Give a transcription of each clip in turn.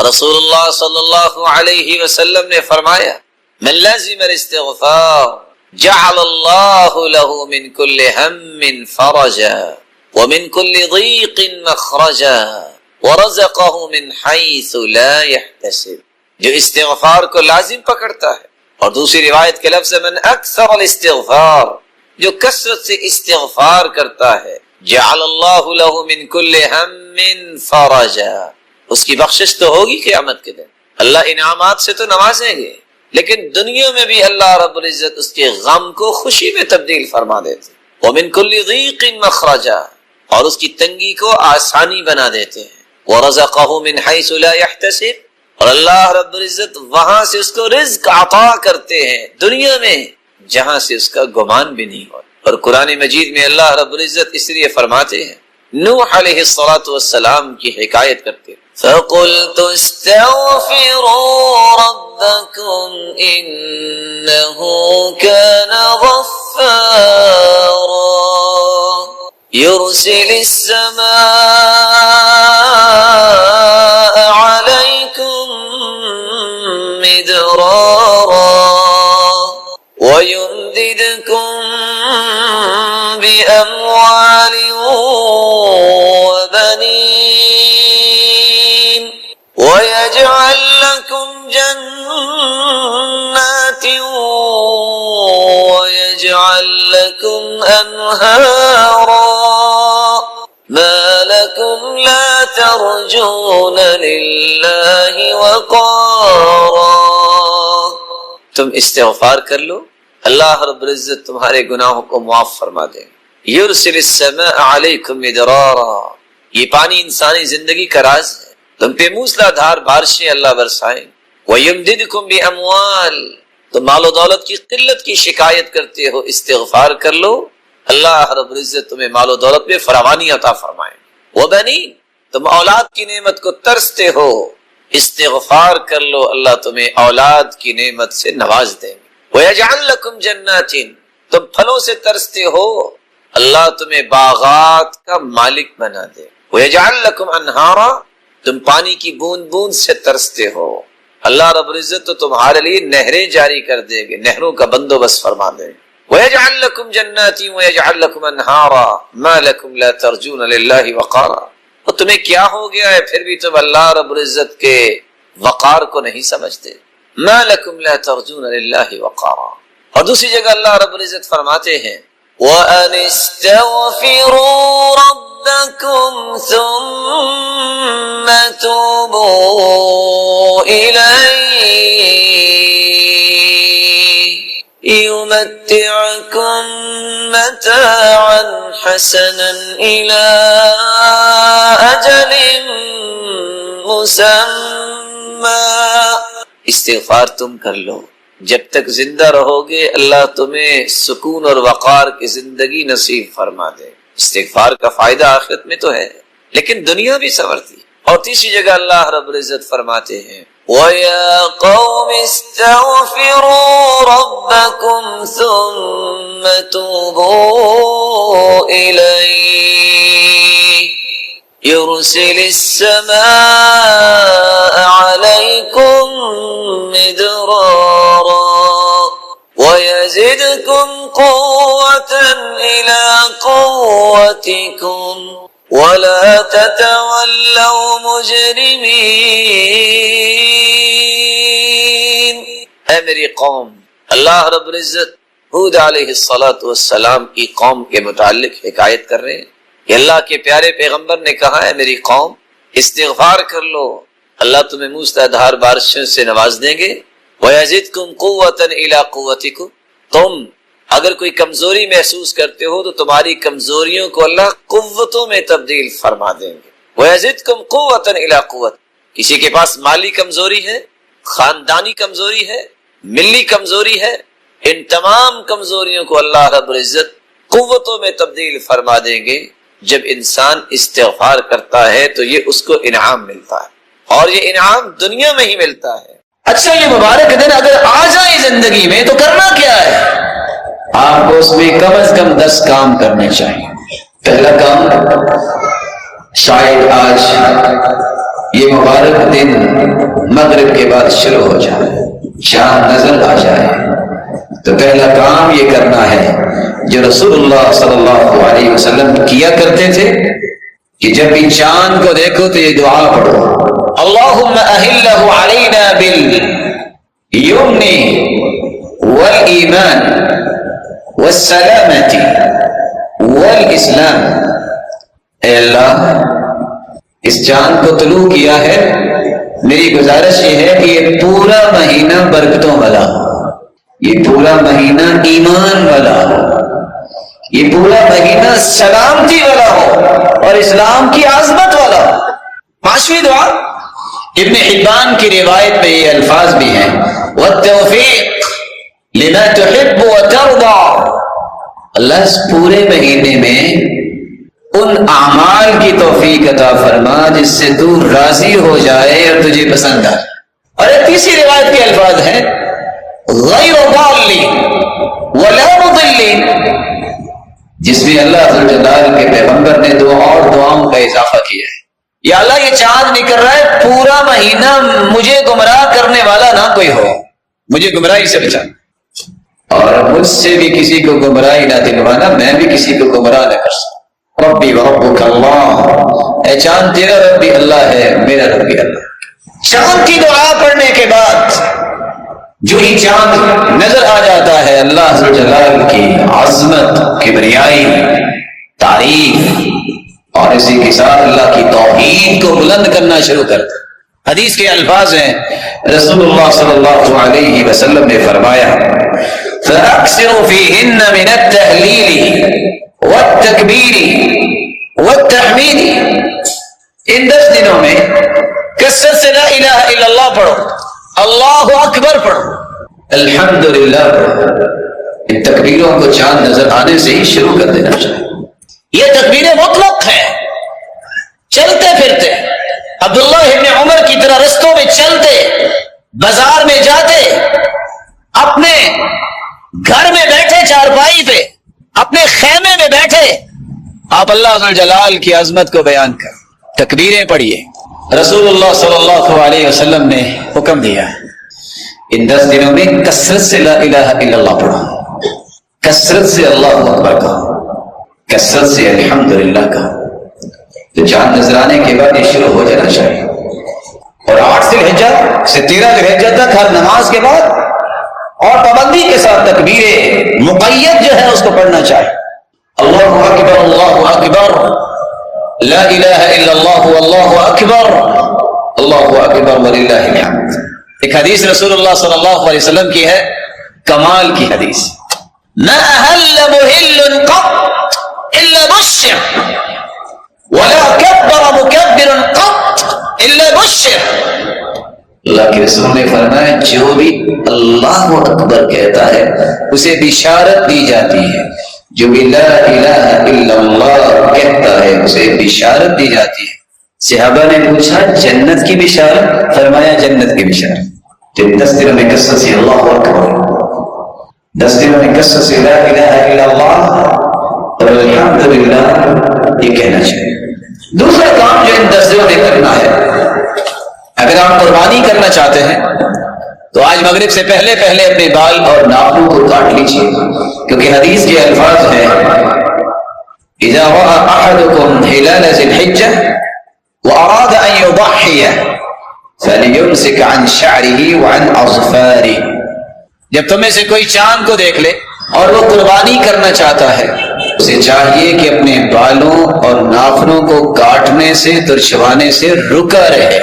رسول اللہ صلی اللہ علیہ وسلم نے فرمایا من لازم الاستغفار جعل اللہ له من كل هم فرجا ومن كل ضيق مخرجا ورزقه من حيث لا يحتسب. جو استغفار کو لازم پکڑتا ہے. اور دوسری روایت کے لفظ من اکثر الاستغفار، جو کثرت سے استغفار کرتا ہے جعل اللہ له من كل هم فرجا، اس کی بخشش تو ہوگی قیامت کے دن. اللہ انعامات سے تو نوازیں گے، لیکن دنیا میں بھی اللہ رب العزت اس کے غم کو خوشی میں تبدیل فرما دیتے. ومن كل ضيق مخرجا، اور اس کی تنگی کو آسانی بنا دیتے ہیں. ورزقه من حيث لا يحتسب، اور اللہ رب العزت وہاں سے اس کو رزق عطا کرتے ہیں دنیا میں جہاں سے اس کا گمان بھی نہیں ہو. اور قرآن مجید میں اللہ رب العزت اس لیے فرماتے ہیں، نوح علیہ السلام کی حکایت کرتے ہیں فَقُلْتُ اسْتَغْفِرُوا رَبَّكُمْ إِنَّهُ كَانَ غَفَّارًا يُرْسِلِ السَّمَاءَ عَلَيْكُمْ مِدْرَارًا وَيُمْدِدْكُمْ بِأَمْوَالٍ وَبَنِينَ وَيَجْعَلْ لَكُمْ جَنَّاتٍ وَيَجْعَلْ لَكُمْ أَنْهَارًا مَا لَكُمْ لَا تَرْجُونَ لِلَّهِ وَقَارًا. تم استغفار کر لو، اللہ رب العزت تمہارے گناہوں کو معاف فرما دیں. یرسل السماء علیکم مدرارا، یہ پانی انسانی زندگی کا راز ہے. تم پہ موسلا دھار بارشیں اللہ برسائیں. ویمددکم باموال، تم مال و دولت کی قلت کی شکایت کرتے ہو، استغفار کر لو، اللہ رب العزت تمہیں مال و دولت میں فراوانی عطا فرمائیں. وبنین، تم اولاد کی نعمت کو ترستے ہو، استغفار کر لو، اللہ تمہیں اولاد کی نعمت سے نواز دیں گے. وَيَجْعَلْ لَكُمْ جَنَّاتٍ، تم پھلوں سے ترستے ہو، اللہ تمہیں باغات کا مالک بنا دے. وَيَجْعَلْ لَكُمْ أَنْهَارًا، تم پانی کی بوند بوند سے ترستے ہو، اللہ رب العزت تو تمہارے لیے نہریں جاری کر دے گے، نہروں کا بندوبست فرما دے. وَيَجْعَلْ لَكُمْ جَنَّاتٍ وَيَجْعَلْ لَكُمْ أَنْهَارًا مَا لَكُمْ لَا تَرْجُونَ لِلَّهِ وَقَارًا. اور تمہیں کیا ہو گیا ہے پھر بھی تم اللہ رب العزت کے وقار کو نہیں سمجھتے. مَا لَكُمْ لَا تَرْجُونَ لِلَّهِ وَقَارًا. اور دوسری جگہ اللہ رب العزت فرماتے ہیں وَأَنِ اسْتَغْفِرُوا رَبَّكُمْ ثُمَّ تُوبُوا إِلَيْهِ يُمَتِّعْكُمْ مَتَاعًا حَسَنًا إِلَى أَجَلٍ مُّسَمًّى. استغفار تم کر لو، جب تک زندہ رہو گے اللہ تمہیں سکون اور وقار کی زندگی نصیب فرما دے. استغفار کا فائدہ آخرت میں تو ہے لیکن دنیا بھی سنورتی. اور تیسری جگہ اللہ رب العزت فرماتے ہیں وَيَا قَوْمِ اسْتَغْفِرُوا رَبَّكُمْ ثُمَّ تُوبُوا إِلَيْهِ يُرْسِلِ السَّمَاءَ عَلَيْكُمْ مِدْرَارًا وَيَزِدْكُمْ قُوَّةً إِلَى قُوَّتِكُمْ وَلَا تَتَوَلَّوْا مُجْرِمِينَ. اے میری قوم، اللہ رب العزت ہود علیہ السلام کی قوم کے متعلق حکایت کر رہے ہیں کہ اللہ کے پیارے پیغمبر نے کہا ہے میری قوم استغفار کر لو، اللہ تمہیں موسلا دھار بارشوں سے نواز دیں گے. وَيَزِدْكُمْ قُوَّةً إِلَى قُوَّتِكُمْ، تم اگر کوئی کمزوری محسوس کرتے ہو تو تمہاری کمزوریوں کو اللہ قوتوں میں تبدیل فرما دیں گے. وَيَزِدْكُمْ قُوَّةً إِلَى قُوَّةٍ، کسی کے پاس مالی کمزوری ہے، خاندانی کمزوری ہے، ملی کمزوری ہے، ان تمام کمزوریوں کو اللہ رب العزت قوتوں میں تبدیل فرما دیں گے. جب انسان استغفار کرتا ہے تو یہ اس کو انعام ملتا ہے، اور یہ انعام دنیا میں ہی ملتا ہے. اچھا، یہ مبارک دن اگر آ جائے زندگی میں تو کرنا کیا ہے؟ آپ کو اس میں کم از کم 10 کام کرنے چاہیے. پہلا کام، شاید آج یہ مبارک دن مغرب کے بعد شروع ہو جائے، چاند نظر آ جائے، تو پہلا کام یہ کرنا ہے جو رسول اللہ صلی اللہ علیہ وسلم کیا کرتے تھے کہ جب بھی چاند کو دیکھو تو یہ دعا پڑھو، اللہم اہلہ علینا بالیمن والایمان والسلامتی والاسلام۔ اے اللہ، اس چاند کو طلوع کیا ہے، میری گزارش یہ ہے کہ یہ پورا مہینہ برکتوں والا ہو، یہ پورا مہینہ ایمان والا ہو، یہ پورا مہینہ سلامتی والا ہو اور اسلام کی عظمت والا ہو۔ پانچویں دعا ابن حبان کی روایت میں یہ الفاظ بھی ہیں، والتوفیق لما تحب وترضى، اللہ اس پورے مہینے میں ان اعمال کی توفیق عطا فرما جس سے تو راضی ہو جائے اور تجھے پسند آئے۔ اور ایک تیسری روایت کے الفاظ ہیں، غیر ضالین ولا مضلین، جس میں اللہ عز و جل کے پیغمبر نے دو اور دعاؤں کا اضافہ کیا ہے، یا اللہ یہ چاند نکل رہا ہے، پورا مہینہ مجھے گمراہ کرنے والا نہ کوئی ہو، مجھے گمراہی سے بچا، اور مجھ سے بھی کسی کو گمراہی نہ دلوانا، میں بھی کسی کو گمراہ نہ کر سکوں۔ ربی وربک اللہ، اے چاند تیرا رب بھی اللہ ہے، میرا رب بھی اللہ۔ چاند کی دعا پڑھنے کے بعد جو ہی چاند نظر آ جاتا ہے، اللہ عز و جلال کی عظمت، کبریائی، تعریف اور اسی کے ساتھ اللہ کی توحید کو بلند کرنا شروع کرتا ہے۔ حدیث کے الفاظ ہیں، رسول اللہ صلی اللہ علیہ وسلم نے فرمایا، فَأَكْثِرُ فِيهِنَّ مِنَ التَّهْلِيلِ وَالتَّكْبِيرِ وَالتَّحْمِيدِ، ان 10 دنوں میں کثرت سے لا الہ الا اللہ پڑھو، اللہ اکبر پڑھو، الحمدللہ پڑھو۔ ان تکبیروں کو چاند نظر آنے سے ہی شروع کر دینا چاہیے۔ یہ تکبیریں مطلق ہیں، چلتے پھرتے عبداللہ ابن عمر کی طرح رستوں میں چلتے، بازار میں جاتے، اپنے گھر میں بیٹھے چارپائی پہ، اپنے خیمے میں بیٹھے، آپ اللہ عز و جلال کی عظمت کو بیان کر تکبیریں پڑھیے۔ رسول اللہ صلی اللہ علیہ وسلم نے حکم دیا ان 10 دنوں میں کثرت سے لا الہ الا اللہ پڑھو، کثرت سے اللہ اکبر کہو، کثرت سے الحمدللہ کہو۔ تو چاند نظر آنے کے بعد یہ شروع ہو جانا چاہیے، اور 8 ذی الحجہ سے 13 ذی الحجہ تک ہر نماز کے بعد اور پابندی کے ساتھ تکبیر مقید جو ہے اس کو پڑھنا چاہیے۔ اللہ اکبر، اللہ اکبر، لا الہ الا اللہ، واللہ اکبر، اللہ اکبر وللہ الحمد۔ ایک حدیث رسول اللہ صلی اللہ علیہ وسلم کی ہے، کمال کی حدیث، ما اہل محل قط الا بشر ولا کبر مکبر قط الا بشر۔ اللہ کے رسول نے فرمایا جو بھی اللہ اکبر کہتا ہے اسے بشارت دی جاتی ہے، جو بھی لا الہ الا اللہ کہتا ہے اسے بشارت دی جاتی ہے۔ صحابہ نے پوچھا جنت کی بشارت؟ فرمایا جنت کی بشارت۔ تو 10 دنوں میں کثرت سے اللہ اکبر، 10 دنوں میں کثرت سے لا الہ الا اللہ اور الحمدللہ یہ کہنا چاہیے۔ دوسرا کام جو ان 10 دنوں میں کرنا ہے، اگر آپ قربانی کرنا چاہتے ہیں تو آج مغرب سے پہلے پہلے اپنے بال اور ناخنوں کو کاٹ لیجیے، کیونکہ حدیث کے الفاظ ہیں، اذا رأى احدكم هلال ذي الحجة واراد ان يضحي فليمسك عن شعره وعن اظفاره، جب تمہیں سے کوئی چاند کو دیکھ لے اور وہ قربانی کرنا چاہتا ہے، اسے چاہیے کہ اپنے بالوں اور ناخنوں کو کاٹنے سے، ترچھوانے سے رکا رہے،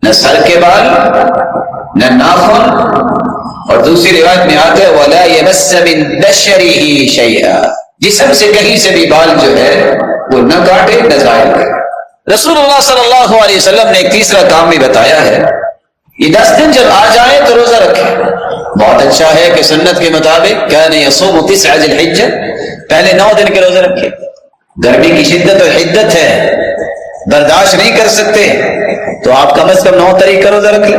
نہ سر کے بال نہ ناخن، اور دوسری روایت میں آتا ہے وَلَا يَمَسَّ مِن بَشَرِهِ شَيْئًا، جسم سے کہیں سے بھی بال جو ہے وہ نہ کاٹے نہ ظاہر کرے۔ رسول اللہ صلی اللہ علیہ وسلم نے ایک تیسرا کام بھی بتایا ہے، یہ 10 دن جب آ جائیں تو روزہ رکھیں۔ بہت اچھا ہے کہ سنت کے مطابق کان یصوم 9 ذی الحجہ، پہلے 9 دن کے روزے رکھے۔ گرمی کی شدت اور حدت ہے، برداشت نہیں کر سکتے تو آپ کم از کم 9 تاریخ کا روزہ رکھ لیں،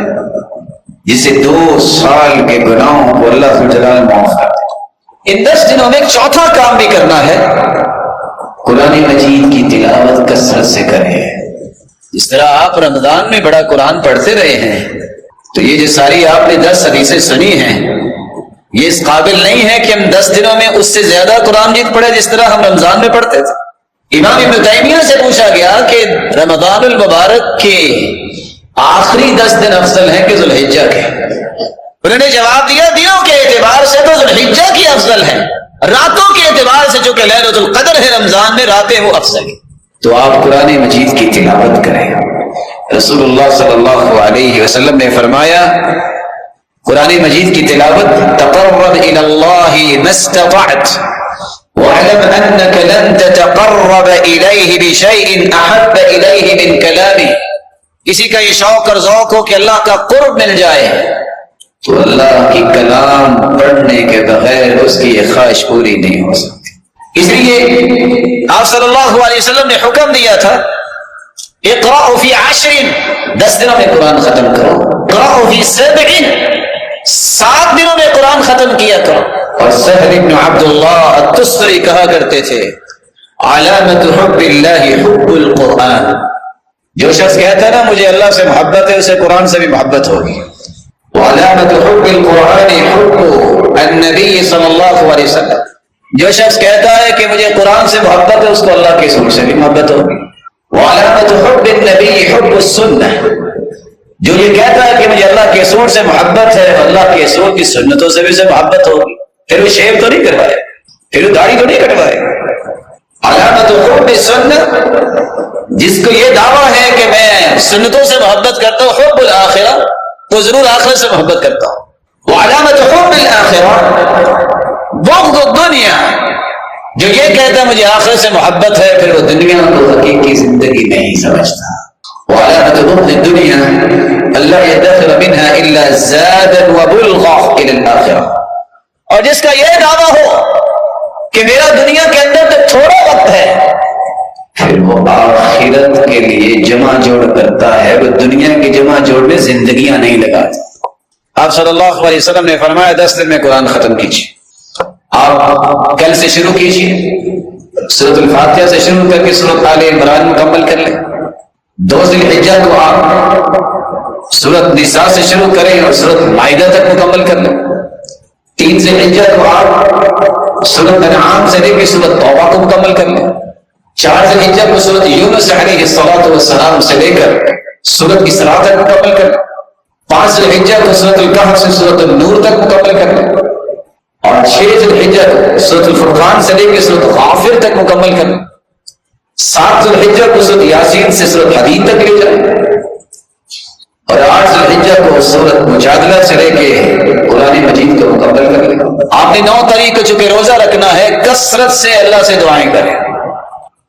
جس سے 2 سال کے گناہوں کو اللہ تعالی معاف کر دے۔ ان 10 دنوں میں ایک چوتھا کام بھی کرنا ہے، قرآن مجید کی تلاوت کثرت سے کریں، جس طرح آپ رمضان میں بڑا قرآن پڑھتے رہے ہیں، تو یہ جو ساری آپ نے 10 حدیثیں سنی ہیں، یہ اس قابل نہیں ہے کہ ہم 10 دنوں میں اس سے زیادہ قرآن جیت پڑھے جس طرح ہم رمضان میں پڑھتے تھے۔ امام ابن تیمیہ سے پوچھا گیا کہ رمضان المبارک کے آخری 10 دن افضل ہیں کہ ذوالحجہ کے؟ انہوں نے جواب دیا دنوں کے اعتبار سے تو ذوالحجہ کی افضل ہے، راتوں کے اعتبار سے جو کہ لیلۃ القدر ہے رمضان میں، راتیں وہ افضل ہیں۔ تو آپ قرآن مجید کی تلاوت کریں۔ رسول اللہ صلی اللہ علیہ وسلم نے فرمایا قرآن مجید کی تلاوت تقرب الی اللہ ما استطعت واعلم انك لن تتقرب الیہ بشیء احب الیہ من کلامہ۔ کسی کا یہ شوق اور ذوق ہو کہ اللہ کا قرب مل جائے تو اللہ کی کلام پڑھنے کے بغیر اس کی یہ خواہش پوری نہیں ہو سکتی۔ اس لیے آپ صلی اللہ علیہ وسلم نے حکم دیا تھا اقرأوا فی 10 10 دنوں میں قرآن ختم کرو، اقرأوا فی 7 دنوں میں قرآن ختم کیا کرو۔ اور سہل بن عبداللہ التستری کہا کرتے تھے علامت حب اللہ حب القرآن، جو شخص کہتا ہے نا مجھے اللہ سے محبت ہے اسے قرآن سے بھی محبت ہوگی۔ وعلامت حب القرآن حب النبی صلی اللہ علیہ وسلم، جو شخص کہتا ہے کہ مجھے قرآن سے محبت ہے اس کو اللہ کے رسول سے بھی محبت ہوگی۔ وعلامت حب النبی حب السنہ، جو یہ کہتا ہے کہ مجھے اللہ کے رسول سے محبت ہے اللہ کے رسول کی سنتوں سے بھی اسے محبت ہوگی۔ پھر وہ شیو تو نہیں کروائے، پھر وہ داڑھی تو نہیں کٹوائے۔ علامت حب السنہ، جس کو یہ دعویٰ ہے کہ میں سنتوں سے محبت کرتا ہوں، حب الآخرہ، تو ضرور آخرت سے محبت کرتا ہوں۔ وعلامت حب الآخرہ بغض الدنیا، جو یہ کہتا ہے مجھے آخرت سے محبت ہے پھر وہ دنیا کو حقیقی زندگی نہیں سمجھتا۔ وعلامت بغض الدنیا اللہ يدخر منها الا زادا وبلغا الى الاخرہ، اور جس کا یہ دعویٰ ہو کہ میرا دنیا کے اندر تو تھوڑا وقت ہے پھر وہ آخرت کے لیے جمع جوڑ کرتا ہے، وہ دنیا کی جمع جوڑ میں زندگیاں نہیں لگاتا۔ آپ صلی اللہ علیہ وسلم نے فرمایا 10 دن میں قرآن ختم کیجیے۔ آپ کل سے شروع کیجیے، سورۃ الفاتحہ سے شروع کر کے سورۃ آل عمران مکمل کر لیں۔ 2 ذی الحجہ کو آپ سورۃ نساء سے شروع کریں اور سورۃ مائدہ تک مکمل کر لیں۔ 3 ذی الحجہ کو آپ سورۃ انعام سے لے کے سورۃ توبہ کو مکمل کر لیں۔ 4 ذی الحجہ کو سورۃ یونس علیہ الصلوۃ والسلام سے لے کر سورۃ اسراء تک مکمل کر لیں۔ 5 ذی الحجہ کو سورۃ الکہف سے سورۃ النور تک مکمل کر لیں، اور 6 ذی الحجہ کو سورۃ الفرقان سے لے کے سورۃ غافر تک مکمل کر لیں۔ 7 ذی الحجہ کو سورۃ یاسین سے سورۃ حدید تک لے جائیں، اور 8 ذی الحجہ کو سورۃ مجادلہ سے لے کے قرآن مجید کو مکمل کر لیں۔ آپ نے 9 تاریخ کو چونکہ روزہ رکھنا ہے، کثرت سے اللہ سے دعائیں کریں،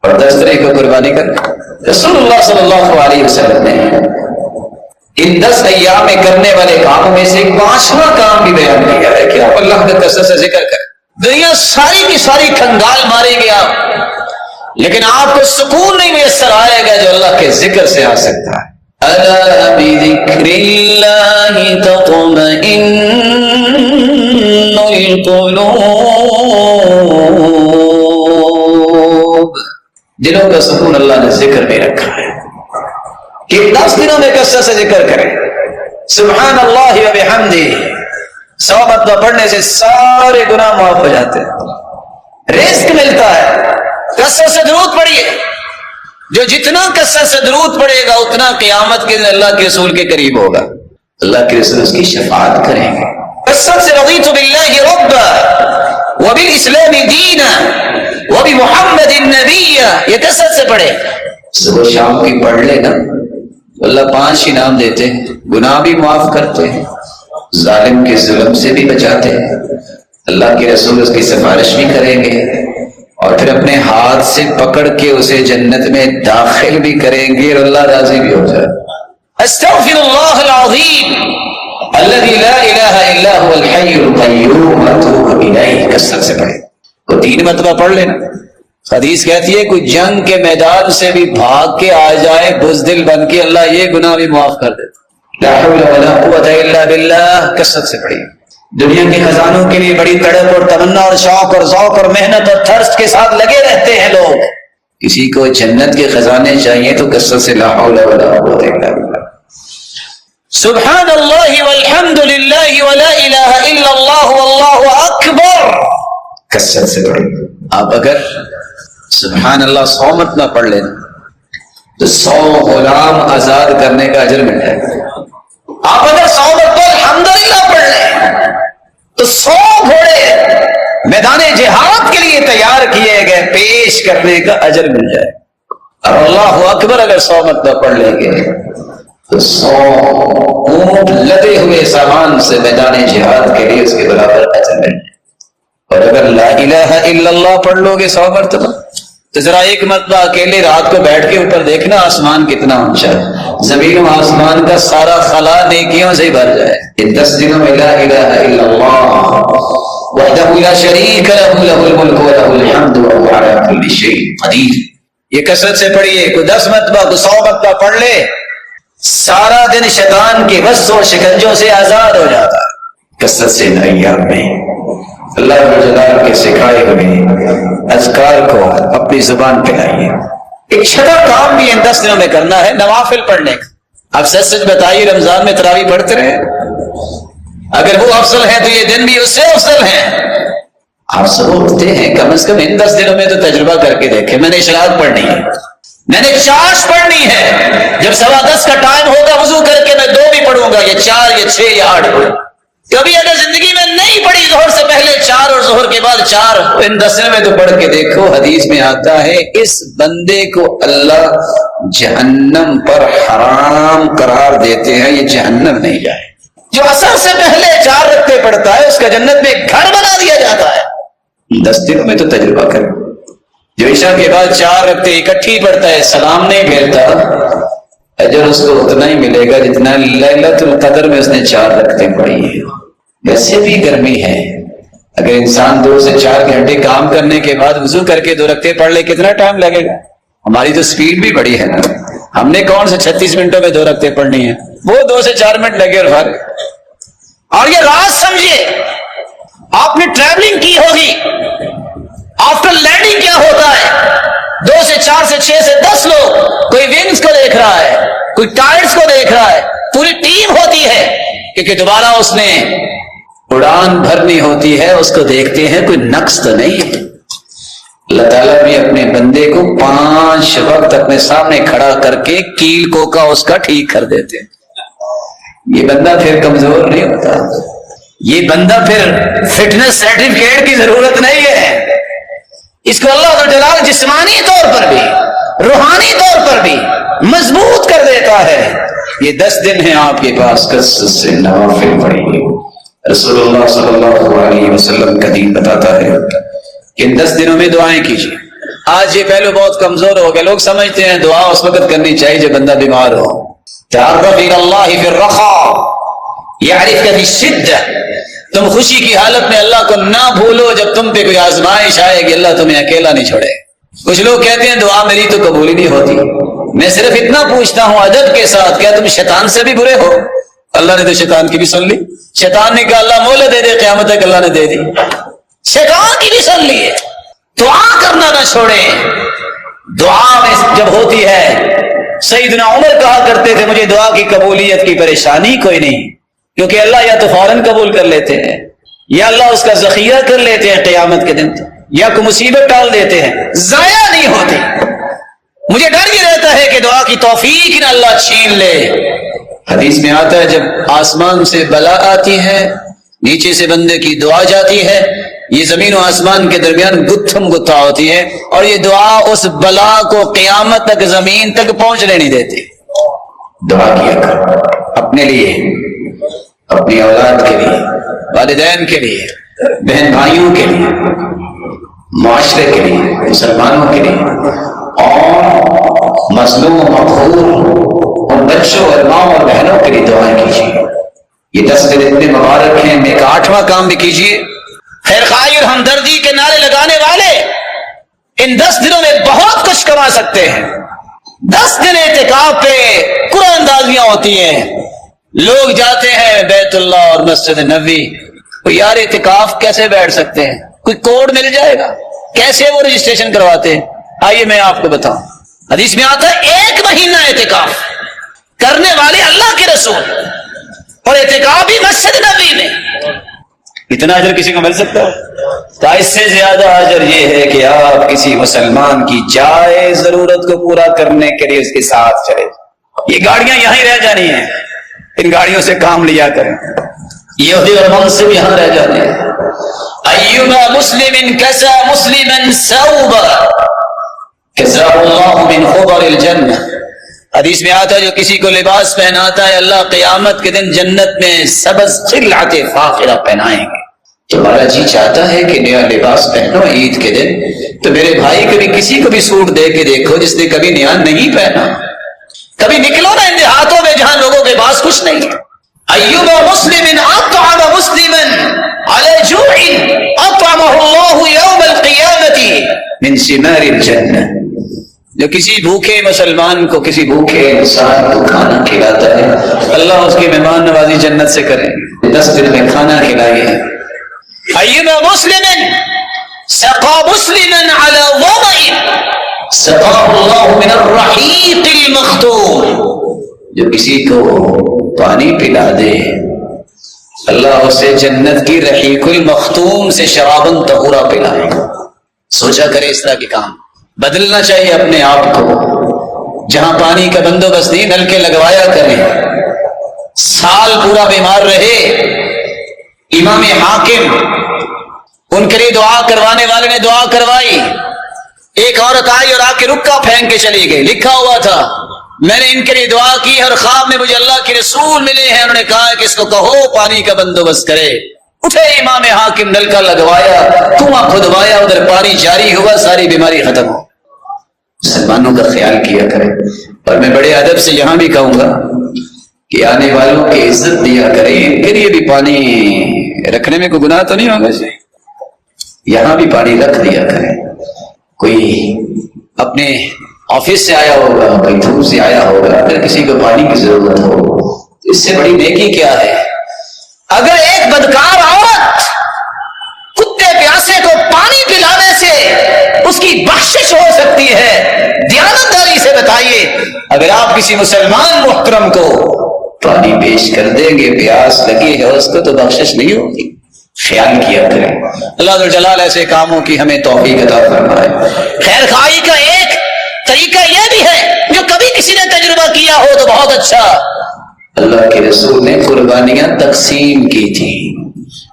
اور 10 تاریخ کو قربانی کریں۔ رسول اللہ صلی اللہ علیہ وسلم نے ان 10 ایام میں کرنے والے کاموں میں سے 5واں کام بھی بیان کیا ہے کہ آپ اللہ کا کثرت سے ذکر کریں۔ دنیا ساری کی ساری کھنگال مارے گی آپ، لیکن آپ کو سکون نہیں میسر آئے گا جو اللہ کے ذکر سے آ سکتا ہے۔ الا بذکر اللہ تطمئن القلوب، دلوں کا سکون اللہ نے ذکر میں رکھا ہے کہ 10 دنوں میں کثرت سے ذکر کریں۔ سبحان اللہ و بحمدہ 100 مرتبہ پڑھنے سے سارے گناہ معاف ہو جاتے ہیں، رزق ملتا ہے۔ کثرت سے درود پڑھیے، جو جتنا کثرت سے درود پڑھے گا اتنا قیامت کے دن اللہ کے رسول کے قریب ہوگا، اللہ کے رسول اس کی شفاعت کریں گے۔ کثرت سے رضیت باللہ ربا وبالاسلام دینا وبمحمد النبی، یہ کثرت سے پڑھے۔ صبح شام کی پڑھ لے نا، اللہ 5 انعام دیتے ہیں، گناہ بھی معاف کرتے ہیں، ظالم کے ظلم سے بھی بچاتے ہیں، اللہ کے رسول اس کی سفارش بھی کریں گے، اور پھر اپنے ہاتھ سے پکڑ کے اسے جنت میں داخل بھی کریں گے اور اللہ راضی بھی ہو جائے۔ استغفر اللہ العظیم الذی لا الہ الا هو الحی القیوم اتوب الیہ، کثرت سے پڑھے۔ کو 3 مرتبہ پڑھ لینا۔ حدیث کہتی ہے کوئی جنگ کے میدان سے بھی بھاگ کے آ جائے بزدل بن کے، اللہ یہ گناہ بھی معاف کر دیتا۔ لا حول ولا قوت الا باللہ، کثرت سے پڑھی۔ دنیا کے خزانوں کے لیے بڑی تڑپ اور تمنا اور شوق اور ذوق اور محنت اور تھرس کے ساتھ لگے رہتے ہیں لوگ، کسی کو جنت کے خزانے چاہیے تو کثرت سے لا حول ولا قوت الا باللہ، سبحان اللہ والحمد للہ ولا الہ الا اللہ واللہ اکبر کثرت سے پڑھیں۔ آپ اگر سبحان اللہ 100 مرتبہ پڑھ لیں تو 100 غلام آزاد کرنے کا اجر مل جائے گا۔ آپ اگر 100 مرتبہ الحمدللہ پڑھ لیں تو 100 گھوڑے میدان جہاد کے لیے تیار کیے گئے پیش کرنے کا اجر مل جائے گا۔ اور اللہ اکبر اگر 100 مرتبہ پڑھ لیں گے تو 100 اونٹ لدے ہوئے سامان سے میدان جہاد کے لیے اس کے برابر اجر مل جائے۔ اور اگر لا الہ الا اللہ پڑھ لو گے 100 مرتبہ تو ذرا ایک مرتبہ اکیلے رات کو بیٹھ کے اوپر دیکھنا آسمان کتنا اونچا ہے، زمین و آسمان کا سارا خلا نیکیوں سے بھر جائے۔ ان 10 دنوں میں لا الہ الا اللہ وحدہ لا شریک لہ لہ الملک ولہ الحمد وہو علی کل شیء قدیر۔ یہ کثرت سے پڑھیے، کوئی 10 مرتبہ کوئی 100 مرتبہ پڑھ لے، سارا دن شیطان کے بس و شکنجوں سے آزاد ہو جاتا ہے۔ کثرت سے ایام میں اللہ رب الجلال کے سکھائے ہوئے اذکار کو اپنی زبان پہ لائیے۔ ایک چھٹا کام بھی ان 10 دنوں میں کرنا ہے، نوافل پڑھنے کا۔ آپ سچ سچ بتائیے، رمضان میں تراویح پڑھتے رہے؟ اگر وہ افضل ہے تو یہ دن بھی اس سے افضل ہیں۔ آپ سب اٹھتے ہیں، کم از کم ان 10 دنوں میں تو تجربہ کر کے دیکھیں۔ میں نے اشراق پڑھنی ہے، میں نے چاش پڑھنی ہے، جب 10:15 کا ٹائم ہوگا وضو کر کے میں 2 بھی پڑھوں گا، یا 4 یا 6 یا 8 پڑھوں۔ کبھی اگر زندگی میں نہیں پڑھی ظہر سے پہلے 4 اور ظہر کے بعد 4، ان 10 میں تو پڑھ کے دیکھو۔ حدیث میں آتا ہے اس بندے کو اللہ جہنم پر حرام قرار دیتے ہیں، یہ جہنم نہیں جائے۔ جو عصر سے پہلے 4 رکعتیں پڑھتا ہے اس کا جنت میں گھر بنا دیا جاتا ہے۔ 10 دنوں میں تو تجربہ کریں۔ جو عشاء کے بعد 4 رکعتیں اکٹھی پڑھتا ہے، سلام نہیں پھیرتا، اجر اس کو اتنا ہی ملے گا جتنا لیلۃ القدر میں اس نے 4 رکعتیں پڑھی ہیں۔ ویسے بھی گرمی ہے، اگر انسان 2 سے 4 گھنٹے کام کرنے کے بعد وضو کر کے 2 رکعتیں پڑھ لے کتنا ٹائم لگے گا؟ ہماری تو سپیڈ بھی بڑی ہے نا، ہم نے کون سے 36 منٹوں میں 2 رکعتیں پڑھنی ہیں، وہ 2 سے 4 منٹ لگے اور فارغ۔ اور یہ راز سمجھیے، آپ نے ٹریولنگ کی ہوگی، آفٹر لینڈنگ کیا ہوتا ہے، 2 سے 4 سے 6 سے 10 لوگ، کوئی ونگز کو دیکھ رہا ہے، کوئی ٹائرز کو دیکھ رہا ہے، پوری ٹیم ہوتی ہے، کیونکہ دوبارہ اس نے اڑان بھرنی ہوتی ہے، اس کو دیکھتے ہیں کوئی نقص تو نہیں ہے۔ اللہ تعالیٰ بھی اپنے بندے کو 5 وقت اپنے سامنے کھڑا کر کے کیل کوکا اس کا ٹھیک کر دیتے ہیں۔ یہ بندہ پھر کمزور نہیں ہوتا، یہ بندہ پھر فٹنس سرٹیفکیٹ کی ضرورت نہیں ہے، اس کو اللہ تعالیٰ جسمانی طور پر بھی روحانی طور پر بھی مضبوط کر دیتا ہے۔ یہ 10 دن ہیں آپ کے پاس، کثرت سے نوافل پڑھیے۔ رسول اللہ صلی اللہ علیہ وسلم کا دین بتاتا ہے کہ ان 10 دنوں میں دعائیں کیجیے۔ آج یہ پہلو بہت کمزور ہو گیا، لوگ سمجھتے ہیں دعا اس وقت کرنی چاہیے جب بندہ بیمار ہو۔ تعرف الی اللہ فی الرخاء یعرفک فی الشدہ، تم خوشی کی حالت میں اللہ کو نہ بھولو، جب تم پہ کوئی آزمائش آئے گی اللہ تمہیں اکیلا نہیں چھوڑے۔ کچھ لوگ کہتے ہیں دعا میری تو قبول ہی نہیں ہوتی۔ میں صرف اتنا پوچھتا ہوں ادب کے ساتھ، کیا تم شیطان سے بھی برے ہو؟ اللہ نے تو شیطان کی بھی سن لی، شیطان نے کہا اللہ مہلت دے دے قیامت تک، اللہ نے دے دی، شیطان کی بھی سن لی ہے۔ دعا کرنا نہ چھوڑیں، دعا میں جب ہوتی ہے، سیدنا عمر کہا کرتے تھے مجھے دعا کی قبولیت کی پریشانی کوئی نہیں، کیونکہ اللہ یا تو فوراً قبول کر لیتے ہیں، یا اللہ اس کا ذخیرہ کر لیتے ہیں قیامت کے دن، یا کوئی مصیبت ٹال دیتے ہیں، ضائع نہیں ہوتی۔ مجھے ڈر یہ رہتا ہے کہ دعا کی توفیق نہ اللہ چھین لے۔ حدیث میں آتا ہے جب آسمان سے بلا آتی ہے، نیچے سے بندے کی دعا جاتی ہے، یہ زمین و آسمان کے درمیان گتھم گتھا ہوتی ہے، اور یہ دعا اس بلا کو قیامت تک زمین تک پہنچنے نہیں دیتی۔ دعا کیا کر اپنے لیے، اپنی اولاد کے لیے، والدین کے لیے، بہن بھائیوں کے لیے، معاشرے کے لیے، مسلمانوں کے لیے، اور مظلوم و مقہور اور بچوں اور ماں اور بہنوں کے لیے دعائیں کیجیے۔ یہ 10 دن اتنے مبارک ہیں، ایک 8واں کام بھی کیجیے۔ خیر خواہی اور ہمدردی کے نعرے لگانے والے ان 10 دنوں میں بہت کچھ کما سکتے ہیں۔ 10 دن اعتکاف پہ قرآن اندازیاں ہوتی ہیں، لوگ جاتے ہیں بیت اللہ اور مسجد نبوی، یار اعتکاف کیسے بیٹھ سکتے ہیں؟ کوئی کوڈ مل جائے گا؟ کیسے وہ رجسٹریشن کرواتے ہیں؟ آئیے میں آپ کو بتاؤں، حدیث میں آتا ہے 1 مہینہ اعتکاف کرنے والے اللہ کے رسول، اور اعتکاف بھی مسجد نبوی میں، اتنا اجر کسی کو مل سکتا ہے؟ تو اس سے زیادہ اجر یہ ہے کہ آپ کسی مسلمان کی جائز ضرورت کو پورا کرنے کے لیے اس کے ساتھ چلے۔ یہ گاڑیاں یہاں ہی رہ جانی ہیں، ان گاڑیوں سے کام لیا کریں، یہ عہدے اور منصب یہاں رہ جانے ہیں۔ ایما مسلم کسا مسلما ثوبا کسا اللہ من خضر الجنہ، حدیث میں آتا ہے جو کسی کو لباس پہناتا ہے اللہ قیامت کے دن جنت میں سبز خلعت فاخرہ پہنائیں گے۔ تمہارا جی چاہتا ہے کہ نیا لباس پہنو عید کے دن، تو میرے بھائی کبھی کسی کو بھی سوٹ دے کے دیکھو جس نے کبھی نیا نہیں پہنا، کبھی نکلو نا ان دیہاتوں میں جہاں لوگوں کے پاس کچھ نہیں ہے۔ ایما مسلم اطعم مسلما علی جوع اطعمہ اللہ یوم القیامۃ من ثمار الجنہ، جو کسی بھوکے مسلمان کو، کسی بھوکے انسان کو کھانا کھلاتا ہے اللہ اس کی مہمان نوازی جنت سے کرے، 10 دن میں کھانا کھلائیے۔ ایما مسلم سقا مسلما علی ظمأ سقاہ اللہ من الرحیق المختوم، جو کسی کو پانی پلا دے اللہ اسے جنت کی رحیق المختوم سے شرابن طہورا پلائے۔ سوچا کرے اس طرح کے کام، بدلنا چاہیے اپنے آپ کو۔ جہاں پانی کا بندوبست نہیں، نلکے لگوایا کریں۔ سال پورا بیمار رہے، امام حاکم ان کے لیے دعا کروانے والے نے دعا کروائی، ایک عورت آئی اور آ کے رکا پھینک کے چلی گئی، لکھا ہوا تھا میں نے ان کے لیے دعا کی اور خواب میں مجھے اللہ کے رسول ملے ہیں، انہوں نے کہا کہ اس کو کہو پانی کا بندوبست کرے۔ اٹھے امام حاکم، نلکا لگوایا، کنواں کھدوایا، ادھر پانی جاری ہوا، ساری بیماری ختم ہو۔ مسلمانوں کا خیال کیا کریں، اور میں بڑے ادب سے یہاں بھی کہوں گا کہ آنے والوں کی عزت دیا کریں، ان کے لیے بھی پانی رکھنے میں کوئی گناہ تو نہیں ہوگا جی، یہاں بھی پانی رکھ دیا کریں۔ کوئی اپنے آفس سے آیا ہوگا، کوئی دھوپ سے آیا ہوگا، اگر کسی کو پانی کی ضرورت ہو، اس سے بڑی نیکی کیا ہے؟ اگر ایک بدکار عورت کتے پیاسے کو پانی پلانے سے اس کی بخشش ہو سکتی ہے، دیانتداری سے بتائیے اگر آپ کسی مسلمان محترم کو پانی پیش کر دیں گے، پیاس لگی ہے اس کو، تو بخشش نہیں ہوگی۔ خیال کیا کریں، اللہ ذو الجلال ایسے کاموں کی ہمیں توفیق عطا فرمائے۔ خیر خواہی کا ایک طریقہ یہ بھی ہے، جو کبھی کسی نے تجربہ کیا ہو تو بہت اچھا، اللہ کے رسول نے قربانیاں تقسیم کی تھی،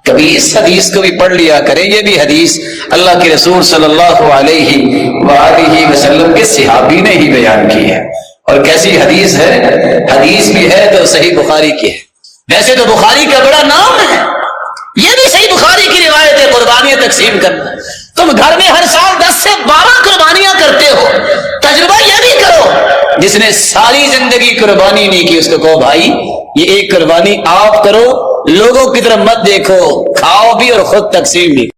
کبھی اس حدیث کو بھی پڑھ لیا کریں۔ یہ بھی حدیث اللہ کے رسول صلی اللہ علیہ وآلہ وسلم کے صحابی نے ہی بیان کی ہے، اور کیسی حدیث ہے؟ حدیث بھی ہے تو صحیح بخاری کی ہے، ویسے تو بخاری کا بڑا نام ہے، یہ بھی صحیح بخاری کی روایت ہے، قربانیاں تقسیم کرنا۔ تم گھر میں ہر سال 10 سے 12 قربانیاں کرتے ہو، تجربہ یہ بھی کرو، جس نے ساری زندگی قربانی نہیں کی اس کو کہو بھائی یہ ایک قربانی آپ کرو، لوگوں کی طرف مت دیکھو، کھاؤ بھی اور خود تقسیم بھی۔